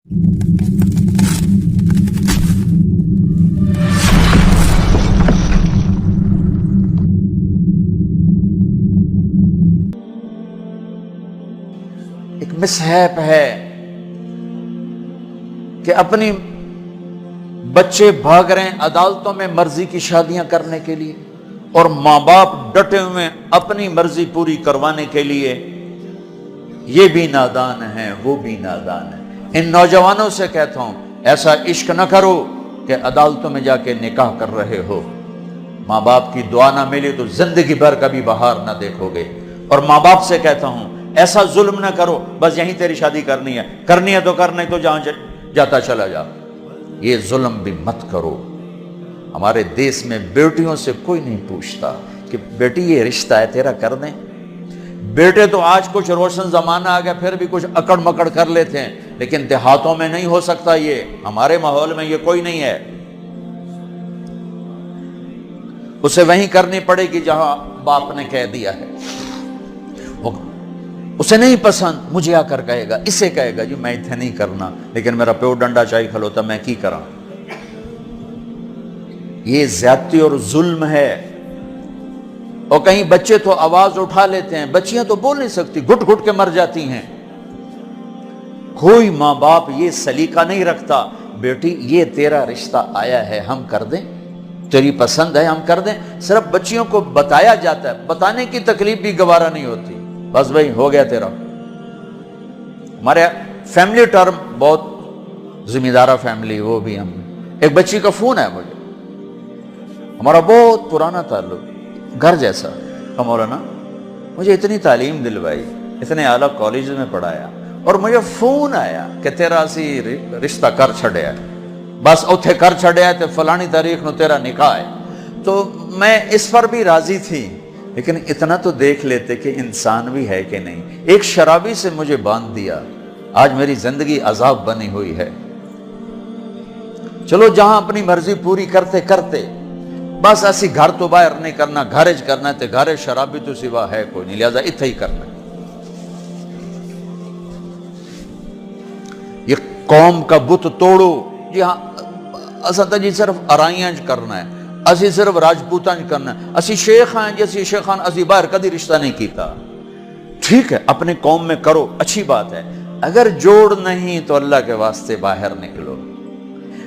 ایک مسہیپ ہے کہ اپنی بچے بھاگ رہے ہیں عدالتوں میں مرضی کی شادیاں کرنے کے لیے، اور ماں باپ ڈٹے ہوئے اپنی مرضی پوری کروانے کے لیے۔ یہ بھی نادان ہیں، وہ بھی نادان ہیں۔ ان نوجوانوں سے کہتا ہوں، ایسا عشق نہ کرو کہ عدالتوں میں جا کے نکاح کر رہے ہو، ماں باپ کی دعا نہ ملی تو زندگی بھر کبھی بہار نہ دیکھو گے۔ اور ماں باپ سے کہتا ہوں، ایسا ظلم نہ کرو بس یہیں تیری شادی کرنی ہے تو کرنا، تو جہاں جاتا چلا جا۔ یہ ظلم بھی مت کرو۔ ہمارے دیس میں بیٹیوں سے کوئی نہیں پوچھتا کہ بیٹی یہ رشتہ ہے تیرا کر دیں۔ بیٹے تو آج کچھ روشن زمانہ آ گیا، پھر بھی کچھ اکڑ مکڑ کر لیتے ہیں، لیکن دیہاتوں میں نہیں ہو سکتا یہ، ہمارے ماحول میں یہ کوئی نہیں ہے۔ اسے وہیں کرنی پڑے گی جہاں باپ نے کہہ دیا ہے۔ اسے نہیں پسند، مجھے آ کر کہے گا، اسے کہے گا جی میں اتنے نہیں کرنا، لیکن میرا پیو ڈنڈا چاہی کھلوتا، میں کی کراں۔ یہ زیادتی اور ظلم ہے۔ اور کہیں بچے تو آواز اٹھا لیتے ہیں، بچیاں تو بول نہیں سکتی، گھٹ گھٹ کے مر جاتی ہیں۔ کوئی ماں باپ یہ سلیقہ نہیں رکھتا، بیٹی یہ تیرا رشتہ آیا ہے ہم کر دیں، تیری پسند ہے ہم کر دیں۔ صرف بچیوں کو بتایا جاتا ہے، بتانے کی تکلیف بھی گوارا نہیں ہوتی، بس بھائی ہو گیا تیرا۔ ہمارے فیملی ٹرم بہت ذمہ دارہ فیملی، وہ بھی ہم، ایک بچی کا فون ہے مجھے، ہمارا بہت پرانا تعلق، گھر جیسا، کہ مولانا مجھے اتنی تعلیم دلوائی، اتنے اعلیٰ کالج میں پڑھایا، اور مجھے فون آیا کہ تیرا اسی رشتہ کر چھڑیا ہے، بس اتھے کر چھڑیا ہے تو فلانی تاریخ نو تیرا نکاح ہے۔ تو میں اس پر بھی راضی تھی، لیکن اتنا تو دیکھ لیتے کہ انسان بھی ہے کہ نہیں۔ ایک شرابی سے مجھے باندھ دیا، آج میری زندگی عذاب بنی ہوئی ہے۔ چلو جہاں اپنی مرضی پوری کرتے کرتے، بس ایسی گھر تو باہر نہیں کرنا، گھرج کرنا ہے، گھر شرابی تو سوا ہے کوئی نہیں، لہذا اتھے ہی کرنا۔ یہ قوم کا بت توڑو، جی ہاں اسا جی صرف ارائیاں کرنا ہے، اسی صرف راجپوتاں کرنا ہے، اسی شیخ ہیں جی، اسی شیخان اسی باہر کدی رشتہ نہیں کیتا۔ ٹھیک ہے اپنے قوم میں کرو، اچھی بات ہے، اگر جوڑ نہیں تو اللہ کے واسطے باہر نکلو۔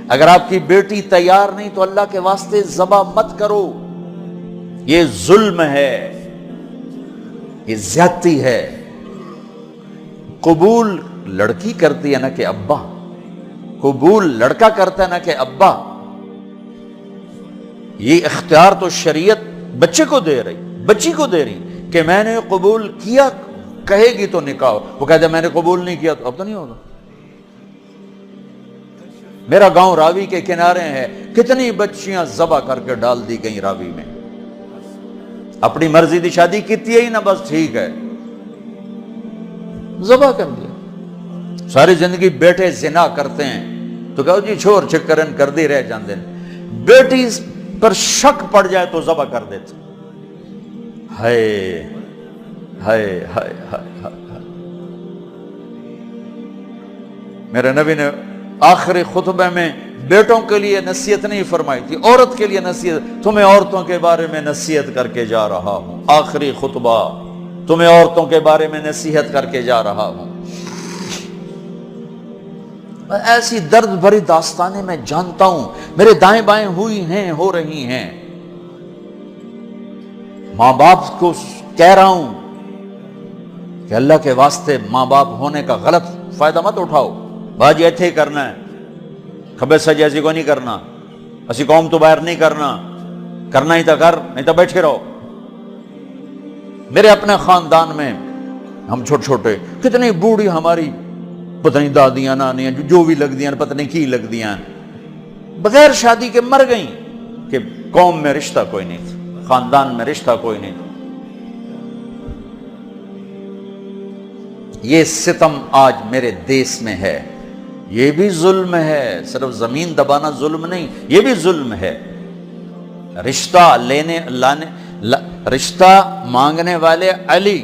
اگر آپ کی بیٹی تیار نہیں تو اللہ کے واسطے ذبح مت کرو۔ یہ ظلم ہے، یہ زیادتی ہے۔ قبول لڑکی کرتی ہے نہ کہ ابا، قبول لڑکا کرتا ہے نہ کہ ابا۔ یہ اختیار تو شریعت بچے کو دے رہی، بچی کو دے رہی کہ میں نے قبول کیا، کہے گی تو نکاح۔ وہ کہتے ہیں میں نے قبول نہیں کیا تو اب تو نہیں ہوگا۔ میرا گاؤں راوی کے کنارے ہے، کتنی بچیاں ذبح کر کے ڈال دی گئیں راوی میں۔ اپنی مرضی دی شادی کیتی ہے ہی نہ، بس ٹھیک ہے ذبح کر دیا۔ ساری زندگی بیٹے زنا کرتے ہیں تو کہو جی چھوڑ چکرن کر دی رہ جاندے، بیٹی پر شک پڑ جائے تو ذبح کر دیتے۔ ہائے ہائے ہائے ہائے۔ میرے نبی نے آخری خطبے میں بیٹوں کے لیے نصیحت نہیں فرمائی تھی، عورت کے لیے نصیحت۔ تمہیں عورتوں کے بارے میں نصیحت کر کے جا رہا ہوں، آخری خطبہ تمہیں عورتوں کے بارے میں نصیحت کر کے جا رہا ہوں۔ ایسی درد بھری داستانیں میں جانتا ہوں، میرے دائیں بائیں ہوئی ہیں، ہو رہی ہیں۔ ماں باپ کو کہہ رہا ہوں کہ اللہ کے واسطے ماں باپ ہونے کا غلط فائدہ مت اٹھاؤ۔ باجی ایتھے ہی کرنا ہے، کھبے سجے ایسی کو نہیں کرنا، اسی قوم تو باہر نہیں کرنا، کرنا ہی تو کر، نہیں تو بیٹھے رہو۔ میرے اپنے خاندان میں ہم چھوٹے چھوٹے کتنی بوڑھی ہماری پتہ نہیں دادیاں نانیاں جو بھی لگ دیاں، پتہ نہیں کی لگ دیاں، بغیر شادی کے مر گئیں کہ قوم میں رشتہ کوئی نہیں تھا، خاندان میں رشتہ کوئی نہیں تھا۔ یہ ستم آج میرے دیس میں ہے، یہ بھی ظلم ہے، صرف زمین دبانا ظلم نہیں، یہ بھی ظلم ہے۔ رشتہ رشتہ مانگنے والے علی،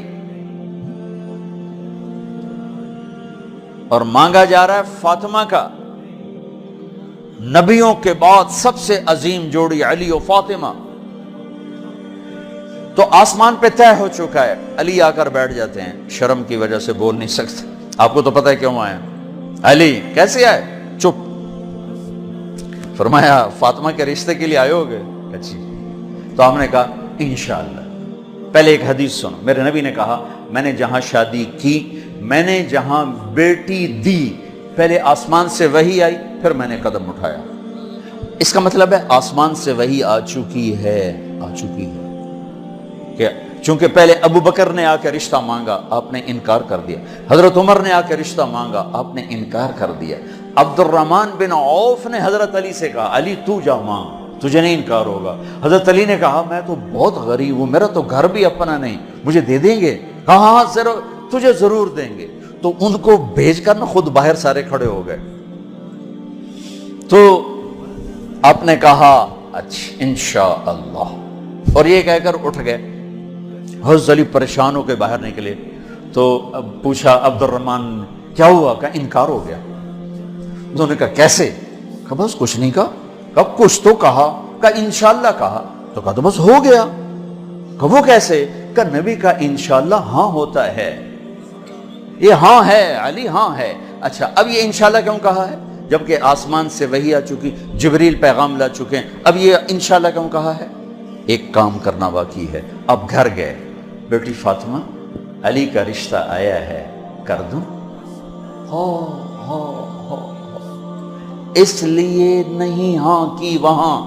اور مانگا جا رہا ہے فاطمہ کا. نبیوں کے بعد سب سے عظیم جوڑی علی و فاطمہ. تو آسمان پہ طے ہو چکا ہے. علی آ کر بیٹھ جاتے ہیں, شرم کی وجہ سے بول نہیں سکتے. آپ کو تو پتہ ہے کیوں آئے. علی کیسے آئے؟ چپ. فرمایا فاطمہ کے رشتے کے لیے آئے ہوگے؟ اچھی. تو ہم نے کہا انشاءاللہ. پہلے ایک حدیث سنو. میرے نبی نے کہا میں نے جہاں شادی کی, میں نے جہاں بیٹی دی, پہلے آسمان سے وحی آئی, پھر میں نے قدم اٹھایا. اس کا مطلب ہے آسمان سے وحی آ چکی ہے, آ چکی ہے. کہ چونکہ پہلے ابو بکر نے آ کے رشتہ مانگا, آپ نے انکار کر دیا. حضرت عمر نے آ کے رشتہ مانگا, آپ نے انکار کر دیا. عبد الرحمن بن عوف نے حضرت علی سے کہا علی تو جا مانگ, تجھے نہیں انکار ہوگا. حضرت علی نے کہا میں تو بہت غریب ہوں, میرا تو گھر بھی اپنا نہیں, مجھے دے دیں گے؟ کہا ہاں تجھے ضرور دیں گے. تو ان کو بھیج کر نا خود باہر سارے کھڑے ہو گئے. تو آپ نے کہا اچھا انشاءاللہ, اور یہ کہہ کر اٹھ گئے. حضرت علی پریشان ہو کے باہر نکلے. تو اب پوچھا عبد الرحمن کیا ہوا؟ کہ انکار ہو گیا. انہوں نے کہا کیسے؟ کہا بس کچھ نہیں کہا. کہا کچھ تو کہا. کہا انشاءاللہ کہا. تو کہا تو بس ہو گیا. کہا وہ کیسے؟ کہا نبی کا انشاءاللہ ہاں ہوتا ہے. یہ ہاں ہے علی, ہاں ہے. اچھا اب یہ انشاءاللہ کیوں کہا ہے جبکہ آسمان سے وحی آ چکی, جبریل پیغام لا چکے ہیں, اب یہ انشاءاللہ کیوں کہا ہے؟ ایک کام کرنا باقی ہے. اب گھر گئے, بیٹی فاطمہ علی کا رشتہ آیا ہے, کر دوں؟ اس لیے نہیں ہاں کی وہاں.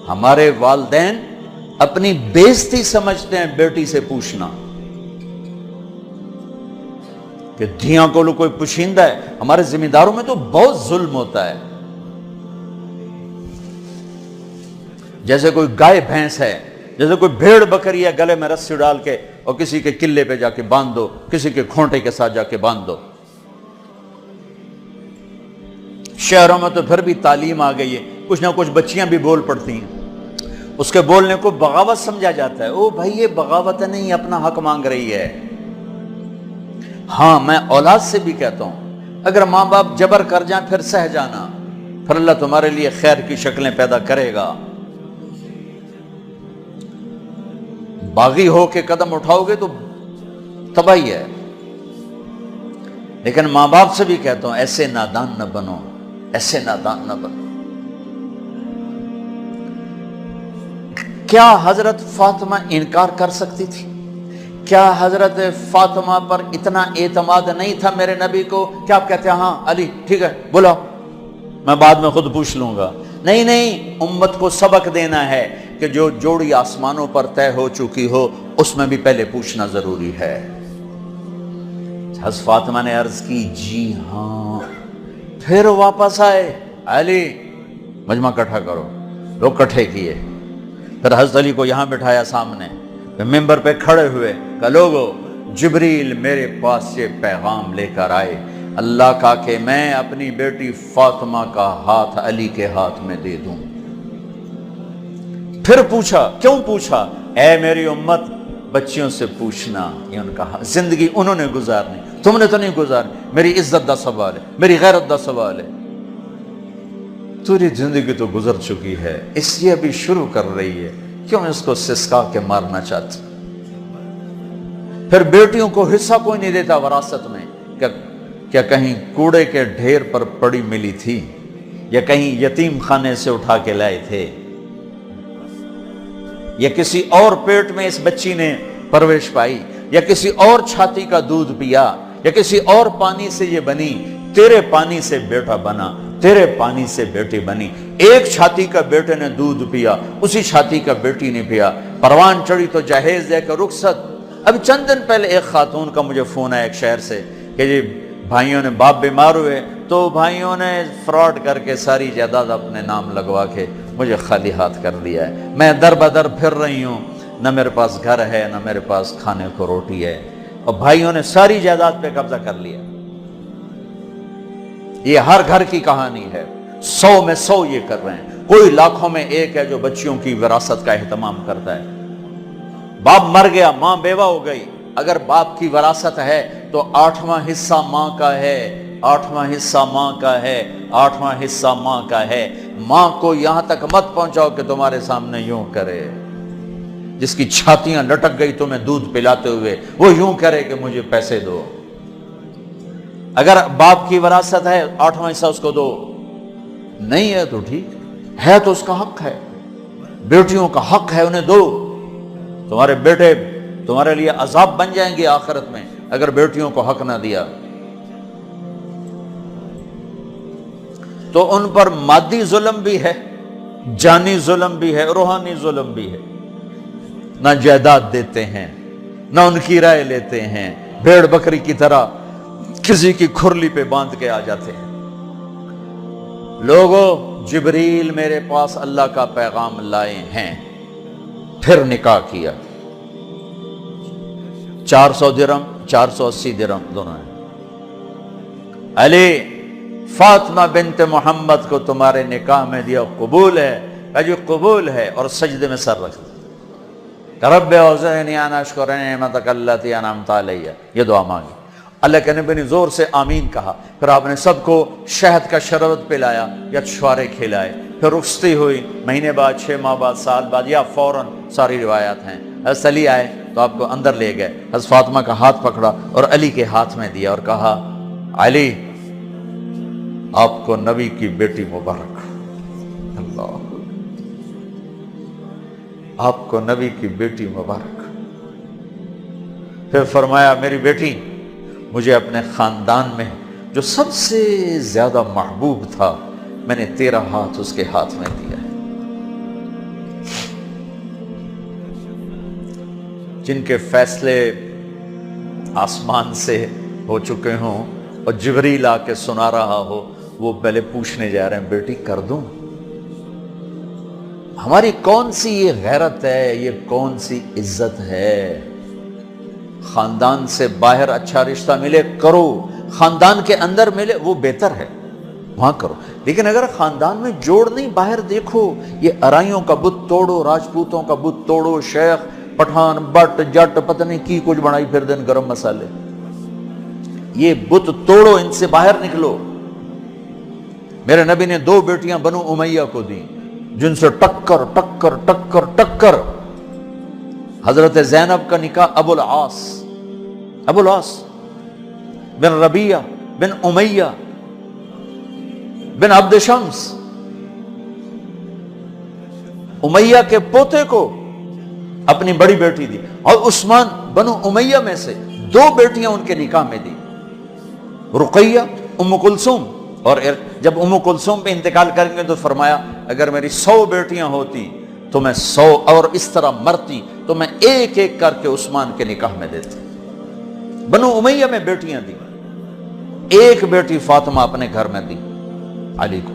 ہمارے والدین اپنی بےزتی سمجھتے ہیں بیٹی سے پوچھنا کہ دھیاں کو کوئی پوشیندہ ہے. ہمارے ذمہ داروں میں تو بہت ظلم ہوتا ہے. جیسے کوئی گائے بھینس ہے, جیسے کوئی بھیڑ بکری ہے, گلے میں رسی ڈال کے اور کسی کے قلعے پہ جا کے باندھ دو, کسی کے کھونٹے کے ساتھ جا کے باندھ دو. شہروں میں تو پھر بھی تعلیم آ گئی ہے, کچھ نہ کچھ بچیاں بھی بول پڑتی ہیں, اس کے بولنے کو بغاوت سمجھا جاتا ہے. او بھائی یہ بغاوت نہیں, اپنا حق مانگ رہی ہے. ہاں میں اولاد سے بھی کہتا ہوں اگر ماں باپ جبر کر جائیں پھر سہ جانا, پھر اللہ تمہارے لیے خیر کی شکلیں پیدا کرے گا. باغی ہو کے قدم اٹھاؤ گے تو تباہی ہے. لیکن ماں باپ سے بھی کہتا ہوں ایسے نادان نہ بنو, ایسے نادان نہ بنو. کیا حضرت فاطمہ انکار کر سکتی تھی؟ کیا حضرت فاطمہ پر اتنا اعتماد نہیں تھا میرے نبی کو کہ آپ کہتے ہیں ہاں علی ٹھیک ہے بولا, میں بعد میں خود پوچھ لوں گا؟ نہیں نہیں, امت کو سبق دینا ہے کہ جو جوڑی آسمانوں پر طے ہو چکی ہو اس میں بھی پہلے پوچھنا ضروری ہے. حضرت فاطمہ نے عرض کی جی ہاں. پھر واپس آئے, علی مجمع اکٹھا کرو. لوگ اکٹھے کیے. پھر حضرت علی کو یہاں بٹھایا سامنے, ممبر پہ کھڑے ہوئے, کہ لوگو جبریل میرے پاس یہ پیغام لے کر آئے اللہ کا کہ میں اپنی بیٹی فاطمہ کا ہاتھ علی کے ہاتھ میں دے دوں. پھر پوچھا, کیوں پوچھا؟ اے میری امت بچیوں سے پوچھنا, یہ ان کا زندگی انہوں نے گزارنی, تم نے تو نہیں گزارنی. میری عزت دا سوال ہے, میری غیرت دا سوال ہے. تیری زندگی تو گزر چکی ہے, اس لیے ابھی شروع کر رہی ہے, کیوں اس کو سسکا کے مارنا چاہتی؟ پھر بیٹیوں کو حصہ کوئی نہیں دیتا وراثت میں. کیا کہیں کوڑے کے ڈھیر پر پڑی ملی تھی, یا کہیں یتیم خانے سے اٹھا کے لائے تھے, یا کسی اور پیٹ میں اس بچی نے پرورش پائی, یا کسی اور چھاتی کا دودھ پیا, یا کسی اور پانی سے یہ بنی؟ تیرے پانی سے بیٹا بنا, تیرے پانی سے بیٹی بنی. ایک چھاتی کا بیٹے نے دودھ پیا, اسی چھاتی کا بیٹی نے پیا. پروان چڑھی تو جہیز دے کر رخصت. اب چند دن پہلے ایک خاتون کا مجھے فون آیا ایک شہر سے کہ جی بھائیوں نے باپ بیمار ہوئے تو بھائیوں نے فراڈ کر کے ساری جائیداد اپنے نام لگوا کے مجھے خالی ہاتھ کر دیا ہے. میں در بدر پھر رہی ہوں, نہ میرے پاس گھر ہے نہ میرے پاس کھانے کو روٹی ہے, اور بھائیوں نے ساری جائیداد پہ قبضہ کر لیا. یہ ہر گھر کی کہانی ہے, 100 میں 100 یہ کر رہے ہیں. کوئی لاکھوں میں ایک ہے جو بچیوں کی وراثت کا اہتمام کرتا ہے. باپ مر گیا, ماں بیوہ ہو گئی, اگر باپ کی وراثت ہے تو 8واں حصہ ماں کا ہے، 8واں حصہ ماں کا ہے، 8واں حصہ ماں کا ہے۔ ماں کو یہاں تک مت پہنچاؤ کہ تمہارے سامنے یوں کرے، جس کی چھاتیاں لٹک گئی تمہیں دودھ پلاتے ہوئے، وہ یوں کرے کہ مجھے پیسے دو۔ اگر باپ کی وراثت ہے 8واں حصہ اس کو دو، نہیں ہے تو ٹھیک ہے، تو اس کا حق ہے۔ بیٹیوں کا حق ہے، انہیں دو۔ تمہارے بیٹے تمہارے لیے عذاب بن جائیں گے آخرت میں اگر بیٹیوں کو حق نہ دیا۔ تو ان پر مادی ظلم بھی ہے، جانی ظلم بھی ہے، روحانی ظلم بھی ہے۔ نہ جائیداد دیتے ہیں، نہ ان کی رائے لیتے ہیں، بھیڑ بکری کی طرح کسی کی کھرلی پہ باندھ کے آ جاتے ہیں۔ لوگوں، جبریل میرے پاس اللہ کا پیغام لائے ہیں، پھر نکاح کیا۔ 400 درہم، 480 درہم دونوں ہیں۔ علی فاطمہ بنت محمد کو تمہارے نکاح میں دیا، قبول ہے؟ کہا جی قبول ہے، اور سجدے میں سر رکھ دیا۔ رب اوزعنی ان اشکر نعمتک التی انعمت علی، یہ دعا مانگی۔ اللہ کے نبی نے زور سے آمین کہا، پھر آپ نے سب کو شہد کا شربت پلایا یا چھوارے کھلائے، پھر رخصتی ہوئی، مہینے بعد، 6 ماہ بعد، سال بعد، یا فوراً، ساری روایات ہیں۔ حضرت علی آئے تو آپ کو اندر لے گئے، حضرت فاطمہ کا ہاتھ پکڑا اور علی کے ہاتھ میں دیا اور کہا، علی آپ کو نبی کی بیٹی مبارک، اللہ، آپ کو نبی کی بیٹی مبارک۔ پھر فرمایا، میری بیٹی، مجھے اپنے خاندان میں جو سب سے زیادہ محبوب تھا، میں نے تیرا ہاتھ اس کے ہاتھ میں دیا ہے۔ جن کے فیصلے آسمان سے ہو چکے ہوں اور جبریل آ کے سنا رہا ہو، وہ پہلے پوچھنے جا رہے ہیں، بیٹی کر دوں؟ ہماری کون سی یہ غیرت ہے، یہ کون سی عزت ہے؟ خاندان سے باہر اچھا رشتہ ملے کرو، خاندان کے اندر ملے وہ بہتر ہے، وہاں کرو۔ لیکن اگر خاندان میں جوڑ نہیں، باہر دیکھو، یہ ارائیوں کا بت توڑو، راجپوتوں کا بت توڑو، شیخ پٹھان بٹ جٹ پتہ نہیں کی کچھ بنائی پھر دن گرم مسالے، یہ بت توڑو، ان سے باہر نکلو۔ میرے نبی نے 2 بیٹیاں بنو امیہ کو دی، جن سے ٹکر ٹکر ٹکر ٹکر۔ حضرت زینب کا نکاح ابو العاص بن ربیعہ بن امیہ بن عبد شمس، امیہ کے پوتے کو اپنی بڑی بیٹی دی، اور عثمان بنو امیہ میں سے 2 بیٹیاں ان کے نکاح میں دی، رقیہ، ام کلثوم۔ اور جب ام کلثوم پہ انتقال کریں گے تو فرمایا، اگر میری 100 بیٹیاں ہوتی تو میں 100، اور اس طرح مرتی تو میں ایک ایک کر کے عثمان کے نکاح میں دیتا۔ بنو امیہ میں بیٹیاں دی، ایک بیٹی فاطمہ اپنے گھر میں دی علی کو،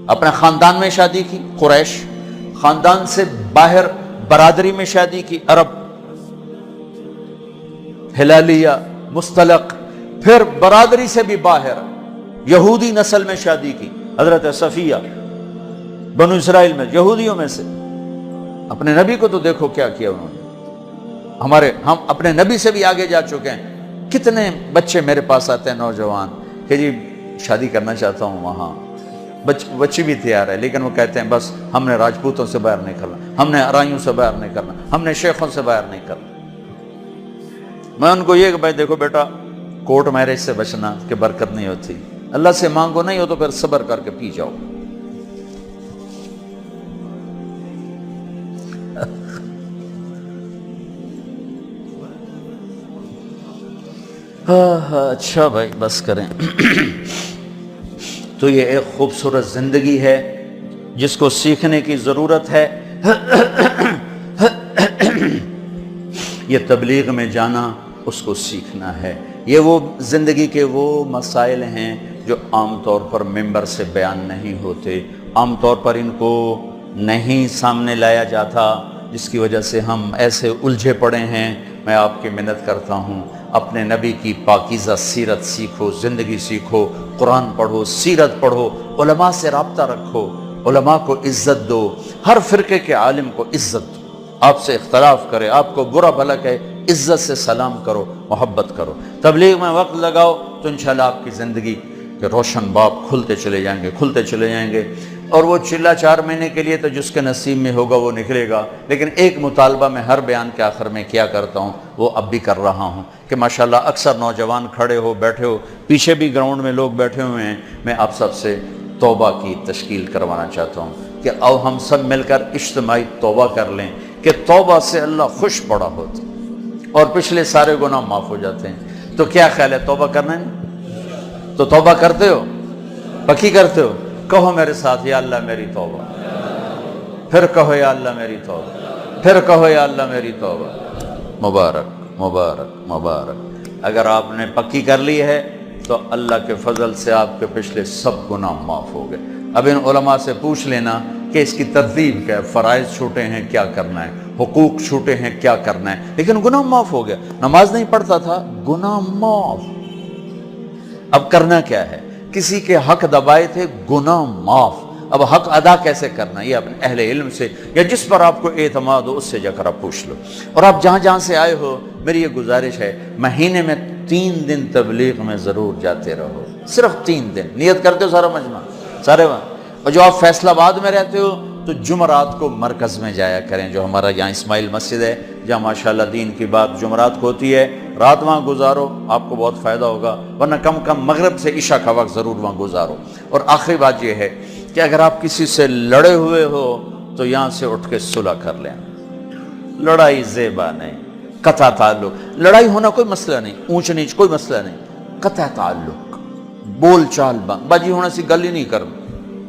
اپنے خاندان میں شادی کی قریش، خاندان سے باہر برادری میں شادی کی عرب، ہلالیہ، مستلق، پھر برادری سے بھی باہر یہودی نسل میں شادی کی، حضرت صفیہ بنو اسرائیل میں، یہودیوں میں سے۔ اپنے نبی کو تو دیکھو کیا کیا انہوں نے۔ ہم اپنے نبی سے بھی آگے جا چکے ہیں۔ کتنے بچے میرے پاس آتے ہیں نوجوان کہ جی شادی کرنا چاہتا ہوں، وہاں بچی بھی تیار ہے، لیکن وہ کہتے ہیں بس ہم نے راجپوتوں سے باہر نہیں کرنا، ہم نے ارائیوں سے باہر نہیں کرنا، ہم نے شیخوں سے باہر نہیں کرنا۔ میں ان کو یہ کہ بھائی دیکھو بیٹا، کورٹ میرج سے بچنا کہ برکت نہیں ہوتی، اللہ سے مانگو، نہیں ہو تو پھر صبر کر کے پی جاؤ۔ اچھا بھائی بس کریں۔ تو یہ ایک خوبصورت زندگی ہے جس کو سیکھنے کی ضرورت ہے۔ یہ تبلیغ میں جانا، اس کو سیکھنا ہے۔ یہ وہ زندگی کے وہ مسائل ہیں جو عام طور پر ممبر سے بیان نہیں ہوتے، عام طور پر ان کو نہیں سامنے لایا جاتا، جس کی وجہ سے ہم ایسے الجھے پڑے ہیں۔ میں آپ کی منت کرتا ہوں، اپنے نبی کی پاکیزہ سیرت سیکھو، زندگی سیکھو، قرآن پڑھو، سیرت پڑھو، علماء سے رابطہ رکھو، علماء کو عزت دو، ہر فرقے کے عالم کو عزت دو۔ آپ سے اختلاف کرے، آپ کو برا بھلا کہے، عزت سے سلام کرو، محبت کرو، تبلیغ میں وقت لگاؤ تو انشاءاللہ آپ کی زندگی کے روشن باب کھلتے چلے جائیں گے، کھلتے چلے جائیں گے۔ اور وہ چلہ 4 مہینے کے لیے تو جس کے نصیب میں ہوگا وہ نکلے گا، لیکن ایک مطالبہ میں ہر بیان کے آخر میں کیا کرتا ہوں، وہ اب بھی کر رہا ہوں کہ ماشاءاللہ اکثر نوجوان کھڑے ہو بیٹھے ہو، پیچھے بھی گراؤنڈ میں لوگ بیٹھے ہوئے ہیں، میں آپ سب سے توبہ کی تشکیل کروانا چاہتا ہوں کہ آؤ ہم سب مل کر اجتماعی توبہ کر لیں کہ توبہ سے اللہ خوش بڑا ہوتا اور پچھلے سارے گناہ معاف ہو جاتے ہیں۔ تو کیا خیال ہے، توبہ کرنا ہے؟ تو توبہ کرتے ہو، پکی کرتے ہو؟ کہو میرے ساتھ، یا اللہ میری توبہ، پھر کہو یا اللہ میری توبہ، پھر کہو یا اللہ میری توبہ۔ مبارک مبارک مبارک۔ اگر آپ نے پکی کر لی ہے تو اللہ کے فضل سے آپ کے پچھلے سب گناہ معاف ہو گئے۔ اب ان علماء سے پوچھ لینا کہ اس کی ترتیب کیا ہے، فرائض چھوٹے ہیں کیا کرنا ہے، حقوق چھوٹے ہیں کیا کرنا ہے، لیکن گناہ معاف ہو گیا۔ نماز نہیں پڑھتا تھا، گناہ معاف۔ اب کرنا کیا ہے، کسی کے حق دبائے تھے، گناہ معاف۔ اب حق ادا کیسے کرنا، یہ اپنے اہل علم سے یا جس پر آپ کو اعتماد ہو اس سے جا کر آپ پوچھ لو۔ اور آپ جہاں جہاں سے آئے ہو، میری یہ گزارش ہے، مہینے میں 3 دن تبلیغ میں ضرور جاتے رہو، صرف 3 دن۔ نیت کرتے ہو سارا مجمع سارے وہاں؟ اور جو آپ فیصل آباد میں رہتے ہو تو جمعرات کو مرکز میں جایا کریں، جو ہمارا یہاں اسماعیل مسجد ہے جہاں ماشاءاللہ دین کی بات جمعرات کو ہوتی ہے، رات وہاں گزارو، آپ کو بہت فائدہ ہوگا، ورنہ کم کم مغرب سے عشاء کا وقت ضرور وہاں گزارو۔ اور آخری بات یہ ہے کہ اگر آپ کسی سے لڑے ہوئے ہو تو یہاں سے اٹھ کے صلح کر لیں۔ لڑائی زیبا نہیں، قطع تعلق۔ لڑائی ہونا کوئی مسئلہ نہیں، اونچ نیچ کوئی مسئلہ نہیں، قطع تعلق، بول چال بند، باجی ہونا سی گل ہی نہیں کرنا،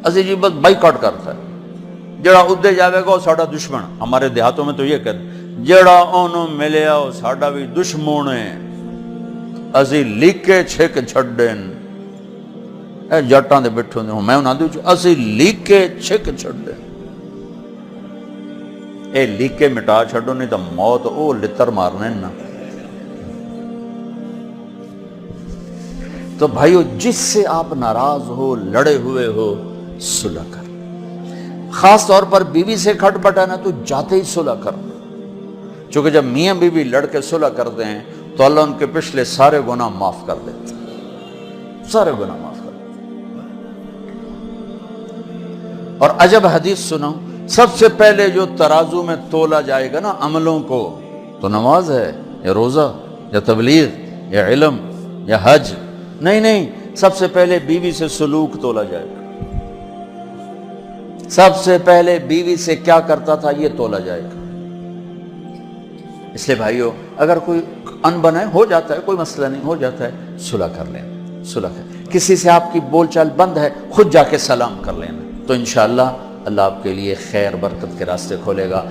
اسی جی بس بائیکاٹ کرتا ہے۔ جڑا ادھے جاوے گا وہ ساڈا دشمن، ہمارے دیہاتوں میں تو یہ کہتے جڑا اونوں ملیا وہ ساڈا بھی دشمن ہے، اسی لیکے چھک چھڈن۔ اے جٹاں دے بیٹھے ہوندے میں انہاں دے اسی لیکے چھک چھڈن۔ اے لیکے مٹا چھڈو نہیں تو موت او لتر مارنے نا۔ تو بھائیو جس سے آپ ناراض ہو، لڑے ہوئے ہو، صلح کر۔ خاص طور پر بیوی سے کھٹ پٹانا تو جاتے ہی صلح کر، چونکہ جب میاں بیوی لڑ کے صلح کرتے ہیں تو اللہ ان کے پچھلے سارے گناہ معاف کر دیتے ہیں، سارے گناہ معاف کر دیتے ہیں۔ اور عجب حدیث سنو، سب سے پہلے جو ترازو میں تولا جائے گا نا عملوں کو، تو نماز ہے یا روزہ یا تبلیغ یا علم یا حج؟ نہیں، سب سے پہلے بیوی سے سلوک تولا جائے گا، سب سے پہلے بیوی سے کیا کرتا تھا یہ تولا جائے گا۔ اس لیے بھائیو اگر کوئی انبن ہے، ہو جاتا ہے، کوئی مسئلہ نہیں، ہو جاتا ہے، صلح کر لیں، صلح کر۔ کسی سے آپ کی بول چال بند ہے، خود جا کے سلام کر لینا، تو انشاءاللہ اللہ آپ کے لیے خیر برکت کے راستے کھولے گا۔